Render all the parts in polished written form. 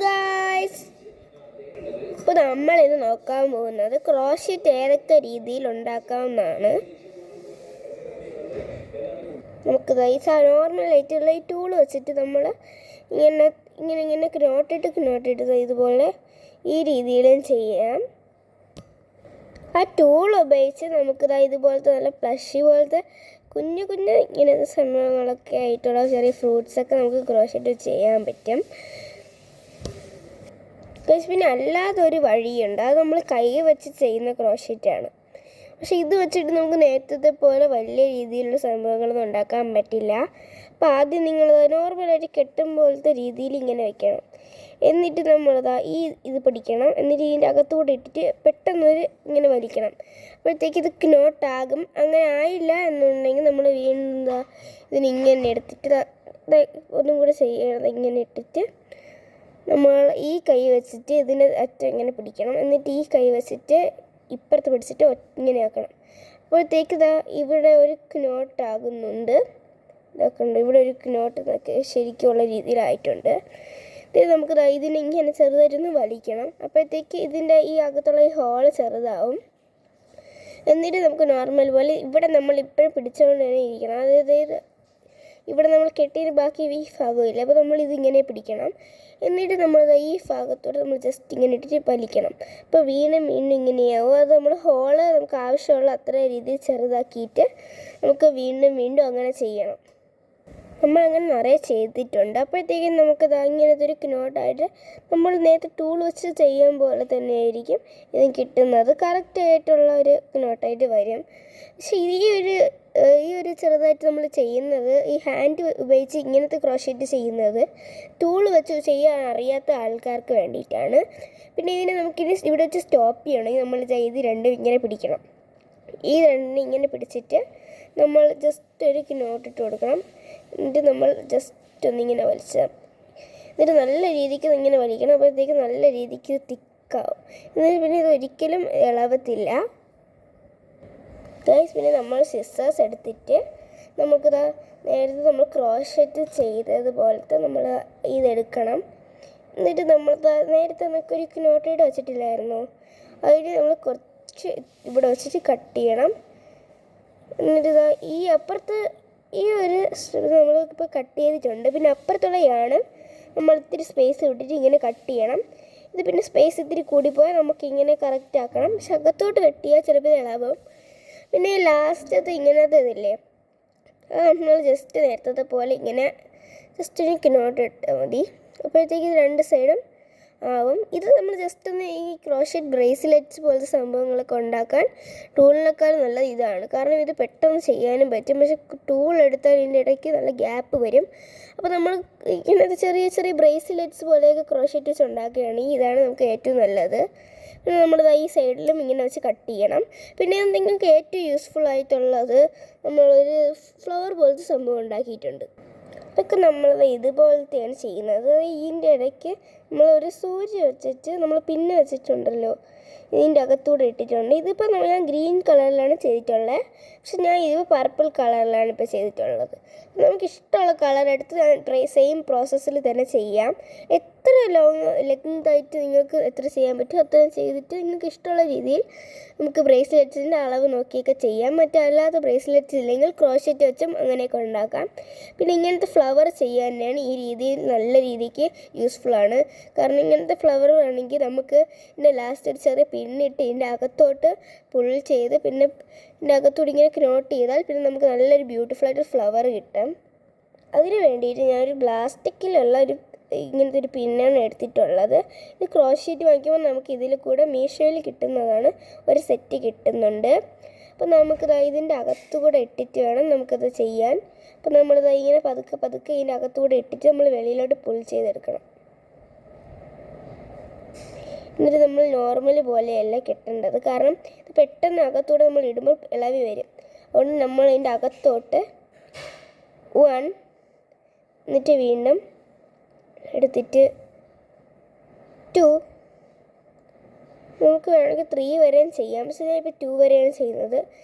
Guys, ഇപ്പോൾ നമ്മളിന്ന് നോക്കാൻ പോകുന്നത് ക്രോഷറ്റ് ഏതൊക്കെ രീതിയിൽ ഉണ്ടാക്കാവുന്നതാണ്. നമുക്ക് നോർമലായിട്ടുള്ള ഈ ടൂൾ വെച്ചിട്ട് നമ്മൾ ഇങ്ങനെ ഇങ്ങനെ ഇങ്ങനെ നോട്ടിട്ട് ഇതുപോലെ ഈ രീതിയിലും ചെയ്യാം. ആ ടൂൾ ഉപയോഗിച്ച് നമുക്ക് ഇതുപോലത്തെ നല്ല പ്ലഷി പോലത്തെ കുഞ്ഞു കുഞ്ഞു ഇങ്ങനത്തെ സംഭവങ്ങളൊക്കെ ആയിട്ടുള്ള ചെറിയ ഫ്രൂട്ട്സൊക്കെ നമുക്ക് ക്രോഷറ്റ് ചെയ്യാൻ പറ്റും. പിന്നെ അല്ലാതെ ഒരു വഴിയുണ്ട്, അത് നമ്മൾ കൈ വെച്ച് ചെയ്യുന്ന ക്രോഷറ്റാണ്. പക്ഷേ ഇത് വെച്ചിട്ട് നമുക്ക് നേരത്തെ പോലെ വലിയ രീതിയിലുള്ള സംഭവങ്ങളൊന്നും ഉണ്ടാക്കാൻ പറ്റില്ല. അപ്പോൾ ആദ്യം നിങ്ങൾ നോർമലായിട്ട് കെട്ടും പോലത്തെ രീതിയിൽ ഇങ്ങനെ വെക്കണം. എന്നിട്ട് ഇത് പിടിക്കണം. എന്നിട്ട് ഇതിൻ്റെ അകത്തൂടെ ഇട്ടിട്ട് പെട്ടെന്നൊരു ഇങ്ങനെ വലിക്കണം. അപ്പോഴത്തേക്ക് ഇത് നോട്ടാകും. അങ്ങനെ ആയില്ല എന്നുണ്ടെങ്കിൽ നമ്മൾ വീണ്ടും ഇതിനിങ്ങനെ എടുത്തിട്ട് ഒന്നും കൂടെ ചെയ്യണം. ഇങ്ങനെ ഇട്ടിട്ട് നമ്മൾ ഈ കൈ വെച്ചിട്ട് ഇതിൻ്റെ അറ്റം ഇങ്ങനെ പിടിക്കണം. എന്നിട്ട് ഈ കൈ വെച്ചിട്ട് ഇപ്പുറത്ത് പിടിച്ചിട്ട് ഇങ്ങനെ ആക്കണം. അപ്പോഴത്തേക്ക് ഇവിടെ ഒരു നോട്ടാകുന്നുണ്ട്. ഇതൊക്കെ ഉണ്ട്, ഇവിടെ ഒരു നോട്ട് ശരിക്കുള്ള രീതിയിലായിട്ടുണ്ട്. ഇത് നമുക്ക് ഇതിനെ ഇങ്ങനെ ചെറുതായിട്ടൊന്ന് വലിക്കണം. അപ്പോഴത്തേക്ക് ഇതിൻ്റെ ഈ അകത്തുള്ള ഈ ഹോള് ചെറുതാവും. എന്നിട്ട് നമുക്ക് നോർമൽ പോലെ ഇവിടെ നമ്മൾ ഇപ്പോഴും പിടിച്ചുകൊണ്ട് തന്നെ ഇരിക്കണം. അതായത് ഇവിടെ നമ്മൾ കെട്ടിയതിന് ബാക്കി ഈ ഭാഗമില്ല, അപ്പോൾ നമ്മൾ ഇതിങ്ങനെ പിടിക്കണം. എന്നിട്ട് നമ്മൾ ഈ ഭാഗത്തോടെ നമ്മൾ ജസ്റ്റ് ഇങ്ങനെ ഇട്ടിട്ട് വലിക്കണം. അപ്പോൾ വീണ്ടും ഇങ്ങനെയാവും. അത് നമ്മൾ ഹോള് നമുക്ക് ആവശ്യമുള്ള അത്ര രീതിയിൽ ചെറുതാക്കിയിട്ട് നമുക്ക് വീണ്ടും അങ്ങനെ ചെയ്യണം. നമ്മളങ്ങനെ നിറയെ ചെയ്തിട്ടുണ്ട്. അപ്പോഴത്തേക്കും നമുക്ക് ഇങ്ങനത്തെ ഒരു നോട്ടായിട്ട് നമ്മൾ നേരത്തെ ടൂൾ വെച്ച് ചെയ്യാൻ പോലെ തന്നെ ആയിരിക്കും ഇതിന് കിട്ടുന്നത്. കറക്റ്റായിട്ടുള്ള ഒരു നോട്ടായിട്ട് വരും. പക്ഷേ ഈ ഒരു ചെറുതായിട്ട് നമ്മൾ ചെയ്യുന്നത് ഈ ഹാൻഡ് ഉപയോഗിച്ച് ഇങ്ങനത്തെ ക്രോഷറ്റ് ചെയ്യുന്നത് ടൂൾ വെച്ച് ചെയ്യാൻ അറിയാത്ത ആൾക്കാർക്ക് വേണ്ടിയിട്ടാണ്. പിന്നെ ഇതിനെ നമുക്കിനി ഇവിടെ വെച്ച് സ്റ്റോപ്പ് ചെയ്യണമെങ്കിൽ നമ്മൾ ഇത് രണ്ടും ഇങ്ങനെ പിടിക്കണം. ഈ രണ്ടും ഇങ്ങനെ പിടിച്ചിട്ട് നമ്മൾ ജസ്റ്റ് ഒരു നോട്ടിട്ട് കൊടുക്കണം. എന്നിട്ട് നമ്മൾ ജസ്റ്റ് ഒന്നിങ്ങനെ വലിച്ചാൽ, എന്നിട്ട് നല്ല രീതിക്ക് ഇങ്ങനെ വലിക്കണം. അപ്പോഴത്തേക്ക് നല്ല രീതിക്ക് തിക്കാവും. എന്നിട്ട് പിന്നെ ഇത് ഒരിക്കലും ഇളവത്തില്ല ഗൈസ്. പിന്നെ നമ്മൾ സിസേഴ്സ് എടുത്തിട്ട് നേരത്തെ നമ്മൾ ക്രോഷറ്റ് ചെയ്തതുപോലത്തെ നമ്മൾ ഇതെടുക്കണം. എന്നിട്ട് നമ്മൾ നേരത്തെ നമുക്കൊരു നോട്ടിട്ട് വെച്ചിട്ടില്ലായിരുന്നോ, അതിന് നമ്മൾ കുറച്ച് ഇവിടെ വെച്ചിട്ട് കട്ട് ചെയ്യണം. എന്നിട്ട് ഈ അപ്പുറത്ത് ഈ ഒരു നമ്മളിപ്പോൾ കട്ട് ചെയ്തിട്ടുണ്ട്. പിന്നെ അപ്പുറത്തുള്ളതാണ് നമ്മൾ ഇത്തിരി സ്പേസ് വിട്ടിട്ട് ഇങ്ങനെ കട്ട് ചെയ്യണം. ഇത് പിന്നെ സ്പേസ് ഇത്തിരി കൂടിപ്പോയാൽ നമുക്കിങ്ങനെ കറക്റ്റ് ആക്കണം. പക്ഷെ അകത്തോട്ട് കെട്ടിയാൽ ചിലപ്പോൾ ഇത് ഇളവും. പിന്നെ ഈ ലാസ്റ്റത്തെ ഇങ്ങനത്തെ ഇതില്ലേ, അത് നമ്മൾ ജസ്റ്റ് നേരത്തെ പോലെ ഇങ്ങനെ ജസ്റ്റ് ഒരു നോട്ട് ഇട്ടാൽ മതി. അപ്പോഴത്തേക്ക് ഇത് രണ്ട് സൈഡും ആവും. ഇത് നമ്മൾ ജസ്റ്റ് ഒന്ന് ഈ ക്രോഷറ്റ് ബ്രേസ്ലെറ്റ്സ് പോലത്തെ സംഭവങ്ങളൊക്കെ ഉണ്ടാക്കാൻ ടൂളിനേക്കാൾ നല്ലത് ഇതാണ്. കാരണം ഇത് പെട്ടെന്ന് ചെയ്യാനും പറ്റും. പക്ഷെ ടൂൾ എടുത്താൽ ഇതിൻ്റെ ഇടയ്ക്ക് നല്ല ഗ്യാപ്പ് വരും. അപ്പോൾ നമ്മൾ ഇങ്ങനത്തെ ചെറിയ ചെറിയ ബ്രേസ്ലെറ്റ്സ് പോലെയൊക്കെ ക്രോഷറ്റ് വെച്ച് ഉണ്ടാക്കുകയാണെങ്കിൽ ഇതാണ് നമുക്ക് ഏറ്റവും നല്ലത്. പിന്നെ നമ്മൾ ഈ സൈഡിലും ഇങ്ങനെ വെച്ച് കട്ട് ചെയ്യണം. പിന്നെ എന്തെങ്കിലും ഏറ്റവും യൂസ്ഫുൾ ആയിട്ടുള്ളത് നമ്മളൊരു ഫ്ലവർ പോലത്തെ സംഭവം ഉണ്ടാക്കിയിട്ടുണ്ട്. ഇതൊക്കെ നമ്മൾ ഇതുപോലത്തെയാണ് ചെയ്യുന്നത്. ഇതിൻ്റെ ഇടയ്ക്ക് നമ്മളൊരു സൂചി വെച്ചിട്ട് നമ്മൾ പിന്നെ വെച്ചിട്ടുണ്ടല്ലോ, ഇതിൻ്റെ അകത്തൂടെ ഇട്ടിട്ടുണ്ട്. ഇതിപ്പോൾ ഞാൻ ഗ്രീൻ കളറിലാണ് ചെയ്തിട്ടുള്ളത്. പക്ഷെ ഞാൻ ഇതിപ്പോൾ പർപ്പിൾ കളറിലാണ് ഇപ്പോൾ ചെയ്തിട്ടുള്ളത്. നമുക്കിഷ്ടമുള്ള കളർ എടുത്ത് സെയിം പ്രോസസ്സിൽ തന്നെ ചെയ്യാം. എത്ര ലെങ്തായിട്ട് നിങ്ങൾക്ക് എത്ര ചെയ്യാൻ പറ്റും അത്രയും ചെയ്തിട്ട് നിങ്ങൾക്ക് ഇഷ്ടമുള്ള രീതിയിൽ നമുക്ക് ബ്രേസ്ലെറ്റ്സിൻ്റെ അളവ് നോക്കിയൊക്കെ ചെയ്യാം. മറ്റല്ലാത്ത ബ്രേസ്ലെറ്റ്സ് ഇല്ലെങ്കിൽ ക്രോഷറ്റ് വെച്ചും അങ്ങനെയൊക്കെ ഉണ്ടാക്കാം. പിന്നെ ഇങ്ങനത്തെ ഫ്ലവർ ചെയ്യാൻ തന്നെയാണ് ഈ രീതിയിൽ നല്ല രീതിക്ക് യൂസ്ഫുള്ളാണ്. കാരണം ഇങ്ങനത്തെ ഫ്ലവർ വേണമെങ്കിൽ നമുക്ക് ഇതിൻ്റെ ലാസ്റ്റ് ഒരു ചെറിയ പിന്നിട്ട് ഇതിൻ്റെ അകത്തോട്ട് പുൾ ചെയ്ത് പിന്നെ ഇതിൻ്റെ അകത്തോട്ട് ഇങ്ങനെ നോട്ട് ചെയ്താൽ പിന്നെ നമുക്ക് നല്ലൊരു ബ്യൂട്ടിഫുള്ളായിട്ട് ഫ്ലവർ കിട്ടും. അതിന് വേണ്ടിയിട്ട് ഞാനൊരു പ്ലാസ്റ്റിക്കിലുള്ള ഇങ്ങനത്തെ ഒരു പിന്നാണ് എടുത്തിട്ടുള്ളത്. ഇത് ക്രോഷറ്റ് വാങ്ങിക്കുമ്പോൾ നമുക്ക് ഇതിൽ കൂടെ മീഷോയിൽ കിട്ടുന്നതാണ്, ഒരു സെറ്റ് കിട്ടുന്നുണ്ട്. അപ്പോൾ നമുക്ക് ഇതിൻ്റെ അകത്തുകൂടെ ഇട്ടിട്ട് വേണം നമുക്കത് ചെയ്യാൻ. അപ്പോൾ നമ്മളിത് ഇങ്ങനെ പതുക്കെ ഇതിൻ്റെ അകത്തുകൂടെ ഇട്ടിട്ട് നമ്മൾ വെളിയിലോട്ട് പുൾ ചെയ്തെടുക്കണം. എന്നിട്ട് നമ്മൾ നോർമൽ പോലെയല്ല കെട്ടേണ്ടത്, കാരണം ഇത് പെട്ടെന്ന് അകത്തോട്ട് നമ്മൾ ഇടുമ്പോൾ ഇളവി വരും. അതുകൊണ്ട് നമ്മൾ അതിൻ്റെ അകത്തോട്ട് 1 എന്നിട്ട് വീണ്ടും എടുത്തിട്ട് 2, നമുക്ക് വേണമെങ്കിൽ 3 വരെയും ചെയ്യാം. പക്ഷേ ഞാൻ ഇപ്പോൾ 2 വരെയാണ് ചെയ്യുന്നത്.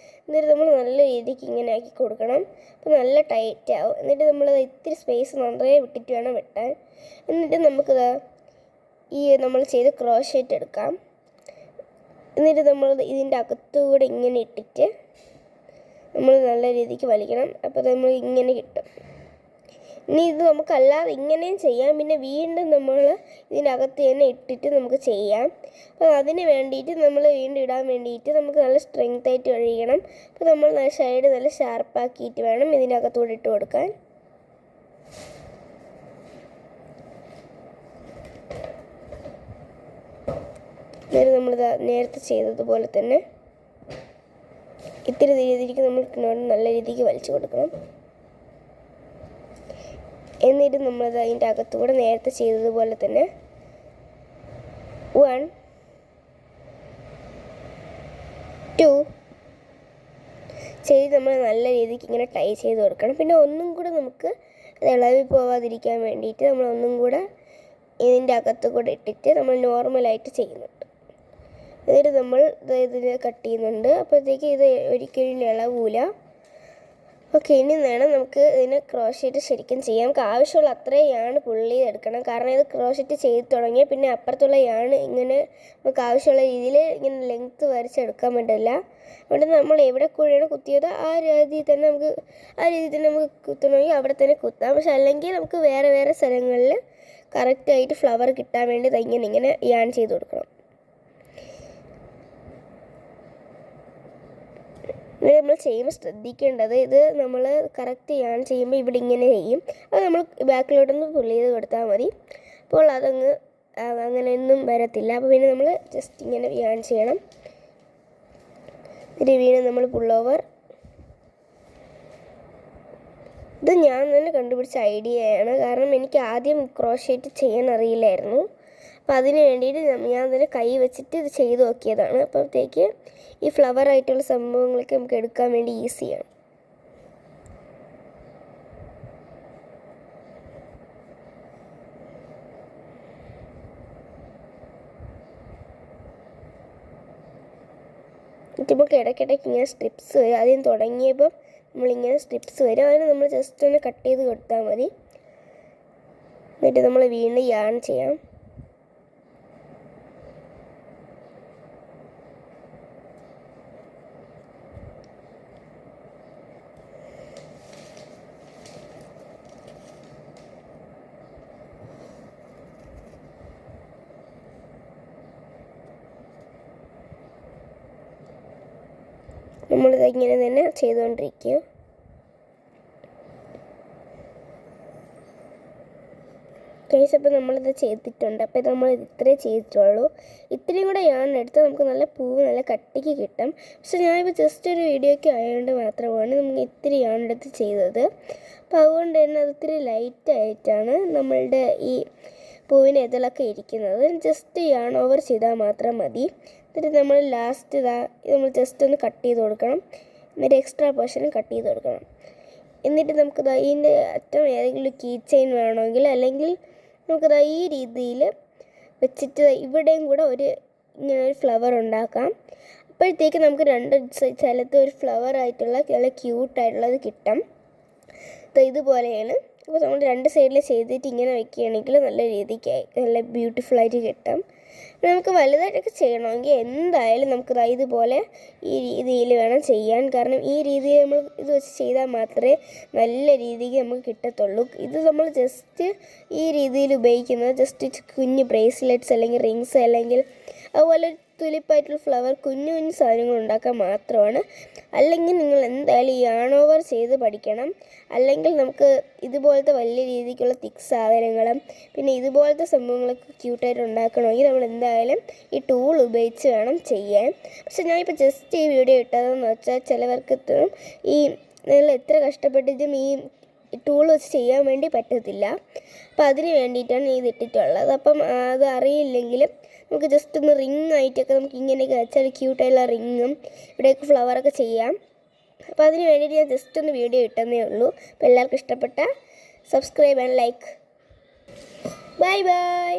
എന്നിട്ട് നമ്മൾ നല്ല രീതിക്ക് ഇങ്ങനെ ആക്കി കൊടുക്കണം. അപ്പോൾ നല്ല ടൈറ്റ് ആവും. എന്നിട്ട് നമ്മൾ ഇത്തിരി സ്പേസ് നന്നായി വിട്ടിട്ട് വേണം വെട്ടാൻ. എന്നിട്ട് നമുക്കിത് നമ്മൾ ചെയ്ത് ക്രോഷേറ്റ് എടുക്കാം. എന്നിട്ട് നമ്മൾ ഇതിൻ്റെ അകത്തുകൂടെ ഇങ്ങനെ ഇട്ടിട്ട് നമ്മൾ നല്ല രീതിക്ക് വലിക്കണം. അപ്പോൾ നമ്മൾ ഇങ്ങനെ കിട്ടും. ഇനി ഇത് നമുക്കല്ലാതെ ഇങ്ങനെയും ചെയ്യാം. പിന്നെ വീണ്ടും നമ്മൾ ഇതിനകത്ത് തന്നെ ഇട്ടിട്ട് നമുക്ക് ചെയ്യാം. അപ്പോൾ അതിന് വേണ്ടിയിട്ട് നമ്മൾ വീണ്ടും ഇടാൻ വേണ്ടിയിട്ട് നമുക്ക് നല്ല സ്ട്രെങ്ത് ആയിട്ട് കഴിയണം. അപ്പോൾ നമ്മൾ സൈഡ് നല്ല ഷാർപ്പാക്കിയിട്ട് വേണം ഇതിനകത്തൂടെ ഇട്ട് കൊടുക്കാൻ. നമ്മൾ നേരത്തെ ചെയ്തതുപോലെ തന്നെ ഇത്തിരി രീതിക്ക് നമ്മൾ നല്ല രീതിക്ക് വലിച്ചു കൊടുക്കണം. എന്നിട്ട് നമ്മളത് അതിൻ്റെ അകത്തുകൂടെ നേരത്തെ ചെയ്തതുപോലെ തന്നെ 1 2 ചെയ്ത് നമ്മൾ നല്ല രീതിക്ക് ഇങ്ങനെ ടൈ ചെയ്ത് കൊടുക്കണം. പിന്നെ ഒന്നും കൂടെ നമുക്ക് ഇളവി പോവാതിരിക്കാൻ വേണ്ടിയിട്ട് നമ്മൾ ഒന്നും കൂടെ ഇതിൻ്റെ അകത്തുകൂടെ ഇട്ടിട്ട് നമ്മൾ നോർമലായിട്ട് ചെയ്യുന്നുണ്ട്. എന്നിട്ട് നമ്മൾ ഇതിനെ കട്ട് ചെയ്യുന്നുണ്ട്. അപ്പോഴത്തേക്ക് ഇത് ഒരിക്കലും ഇളവൂല. ഓക്കെ, ഇനി വേണം നമുക്ക് ഇതിനെ ക്രോഷേറ്റ് ശരിക്കും ചെയ്യാം. നമുക്ക് ആവശ്യമുള്ള അത്രയും യാണ് പുള്ളി എടുക്കണം. കാരണം ഇത് ക്രോഷേറ്റ് ചെയ്ത് തുടങ്ങിയാൽ പിന്നെ അപ്പുറത്തുള്ള യാണ് ഇങ്ങനെ നമുക്ക് ആവശ്യമുള്ള രീതിയിൽ ഇങ്ങനെ ലെങ്ത്ത് വരച്ചെടുക്കാൻ പറ്റില്ല. അതുകൊണ്ട് നമ്മൾ എവിടെ കൂടെയാണ് കുത്തിയത് ആ രീതിയിൽ തന്നെ നമുക്ക് കുത്തണമെങ്കിൽ അവിടെ തന്നെ കുത്താം. പക്ഷെ അല്ലെങ്കിൽ നമുക്ക് വേറെ വേറെ സ്ഥലങ്ങളിൽ കറക്റ്റായിട്ട് ഫ്ലവർ കിട്ടാൻ വേണ്ടി ഇങ്ങനെ യാൺ ചെയ്ത് കൊടുക്കണം. ഇത് നമ്മൾ ചെയ്യുമ്പോൾ ശ്രദ്ധിക്കേണ്ടത്, ഇത് നമ്മൾ കറക്റ്റ് യാൺ ചെയ്യുമ്പോൾ ഇവിടെ ഇങ്ങനെ ചെയ്യും. അത് നമ്മൾ ബാക്കിലോട്ടൊന്ന് പുള്ളി ചെയ്ത് കൊടുത്താൽ മതി. അപ്പോൾ അങ്ങനെയൊന്നും വരത്തില്ല. അപ്പോൾ പിന്നെ നമ്മൾ ജസ്റ്റ് ഇങ്ങനെ യാൺ ചെയ്യണം. എന്നിട്ട് വീണ്ടും നമ്മൾ പുള്ളോവർ. ഇത് ഞാൻ തന്നെ കണ്ടുപിടിച്ച ഐഡിയയാണ്. കാരണം എനിക്ക് ആദ്യം ക്രോഷേറ്റ് ചെയ്യാൻ അറിയില്ലായിരുന്നു. അപ്പോൾ അതിന് വേണ്ടിയിട്ട് ഞാൻ തന്നെ കൈ വെച്ചിട്ട് ഇത് ചെയ്ത് നോക്കിയതാണ്. അപ്പോഴത്തേക്ക് ഈ ഫ്ലവർ ആയിട്ടുള്ള സംഭവങ്ങളൊക്കെ നമുക്ക് എടുക്കാൻ വേണ്ടി ഈസിയാണ്. നമുക്ക് ഇടയ്ക്കിടയ്ക്ക് ഇങ്ങനെ സ്ട്രിപ്സ് വരും. ആദ്യം തുടങ്ങിയപ്പോൾ നമ്മളിങ്ങനെ സ്ട്രിപ്സ് വരും. അതിന് നമ്മൾ ജസ്റ്റ് ഒന്ന് കട്ട് ചെയ്ത് കൊടുത്താൽ മതി. എന്നിട്ട് നമ്മൾ വീണ്ടും യാൺ ചെയ്യാം. നമ്മളിത് ഇങ്ങനെ തന്നെ ചെയ്തുകൊണ്ടിരിക്കുക. കേസ് അപ്പോൾ നമ്മളിത് ചെയ്തിട്ടുണ്ട്. അപ്പോൾ ഇത് നമ്മളിത് ഇത്രേ ചെയ്തിട്ടുള്ളൂ. ഇത്രയും കൂടെ എടുത്ത് നമുക്ക് നല്ല പൂവ് നല്ല കട്ടിക്ക് കിട്ടും. പക്ഷെ ഞാനിപ്പോൾ ജസ്റ്റ് ഒരു വീഡിയോയ്ക്ക് ആയതുകൊണ്ട് മാത്രമാണ് നമുക്ക് ഇത്തിരി എടുത്ത് ചെയ്തത്. അപ്പോൾ അതുകൊണ്ട് തന്നെ അത് ഇത്തിരി ലൈറ്റായിട്ടാണ് നമ്മളുടെ ഈ പൂവിന് ഇതിലൊക്കെ ഇരിക്കുന്നത്. ജസ്റ്റ് ഓവർ ചെയ്താൽ മാത്രം മതി. എന്നിട്ട് നമ്മൾ ലാസ്റ്റ് നമ്മൾ ജസ്റ്റ് ഒന്ന് കട്ട് ചെയ്ത് കൊടുക്കണം. എന്നിട്ട് എക്സ്ട്രാ പോർഷനും കട്ട് ചെയ്ത് കൊടുക്കണം. എന്നിട്ട് നമുക്ക് ഇതിൻ്റെ അറ്റം ഏതെങ്കിലും കീ ചെയിൻ വേണമെങ്കിൽ അല്ലെങ്കിൽ നമുക്കത് ഈ രീതിയിൽ വെച്ചിട്ട് ഇവിടെയും കൂടെ ഇങ്ങനെ ഒരു ഫ്ലവർ ഉണ്ടാക്കാം. അപ്പോഴത്തേക്ക് നമുക്ക് രണ്ട് സ്ഥലത്ത് ഒരു ഫ്ലവർ ആയിട്ടുള്ള നല്ല ക്യൂട്ടായിട്ടുള്ളത് കിട്ടും. ഇതുപോലെയാണ്. അപ്പോൾ നമ്മൾ രണ്ട് സൈഡിൽ ചെയ്തിട്ട് ഇങ്ങനെ വയ്ക്കുകയാണെങ്കിൽ നല്ല രീതിക്കായി നല്ല ബ്യൂട്ടിഫുള്ളായിട്ട് കിട്ടും. നമുക്ക് വലുതായിട്ടൊക്കെ ചെയ്യണമെങ്കിൽ എന്തായാലും നമുക്ക് ഇതുപോലെ ഈ രീതിയിൽ വേണം ചെയ്യാൻ. കാരണം ഈ രീതിയിൽ നമ്മൾ ഇത് വെച്ച് ചെയ്താൽ മാത്രമേ നല്ല രീതിക്ക് നമുക്ക് കിട്ടത്തുള്ളൂ. ഇത് നമ്മൾ ജസ്റ്റ് ഈ രീതിയിൽ ഉപയോഗിക്കുന്നത് ജസ്റ്റ് കുഞ്ഞ് ബ്രേസ്ലെറ്റ്സ് അല്ലെങ്കിൽ റിങ്സ് അല്ലെങ്കിൽ അതുപോലെ തുലിപ്പായിട്ടുള്ള ഫ്ലവർ കുഞ്ഞു കുഞ്ഞു സാധനങ്ങൾ ഉണ്ടാക്കാൻ മാത്രമാണ്. അല്ലെങ്കിൽ നിങ്ങൾ എന്തായാലും ഓവർ ചെയ്ത് പഠിക്കണം. അല്ലെങ്കിൽ നമുക്ക് ഇതുപോലത്തെ വലിയ രീതിക്കുള്ള തിക്ക് സാധനങ്ങളും പിന്നെ ഇതുപോലത്തെ സംഭവങ്ങളൊക്കെ ക്യൂട്ടായിട്ട് ഉണ്ടാക്കണമെങ്കിൽ നമ്മൾ എന്തായാലും ഈ ടൂൾ ഉപയോഗിച്ച് വേണം ചെയ്യാൻ. പക്ഷെ ഞാനിപ്പോൾ ജസ്റ്റ് ഈ വീഡിയോ ഇട്ടതെന്ന് വെച്ചാൽ ചിലവർക്ക് ഈ നിങ്ങൾ എത്ര കഷ്ടപ്പെട്ടിട്ടും ഈ ടൂൾ വെച്ച് ചെയ്യാൻ വേണ്ടി പറ്റത്തില്ല. അപ്പോൾ അതിന് വേണ്ടിയിട്ടാണ് ഇത് ഇട്ടിട്ടുള്ളത്. അപ്പം അത് അറിയില്ലെങ്കിലും നമുക്ക് ജസ്റ്റ് ഒന്ന് റിങ് ആയിട്ടൊക്കെ നമുക്ക് ഇങ്ങനെയൊക്കെ വെച്ചാൽ ക്യൂട്ടായിട്ടുള്ള റിങ്ങും ഇവിടെയൊക്കെ ഫ്ലവറൊക്കെ ചെയ്യാം. അപ്പോൾ അതിന് വേണ്ടിയിട്ട് ഞാൻ ജസ്റ്റ് ഒന്ന് വീഡിയോ ഇട്ടെന്നേ ഉള്ളൂ. അപ്പോൾ എല്ലാവർക്കും ഇഷ്ടപ്പെട്ട subscribe and like. Bye bye.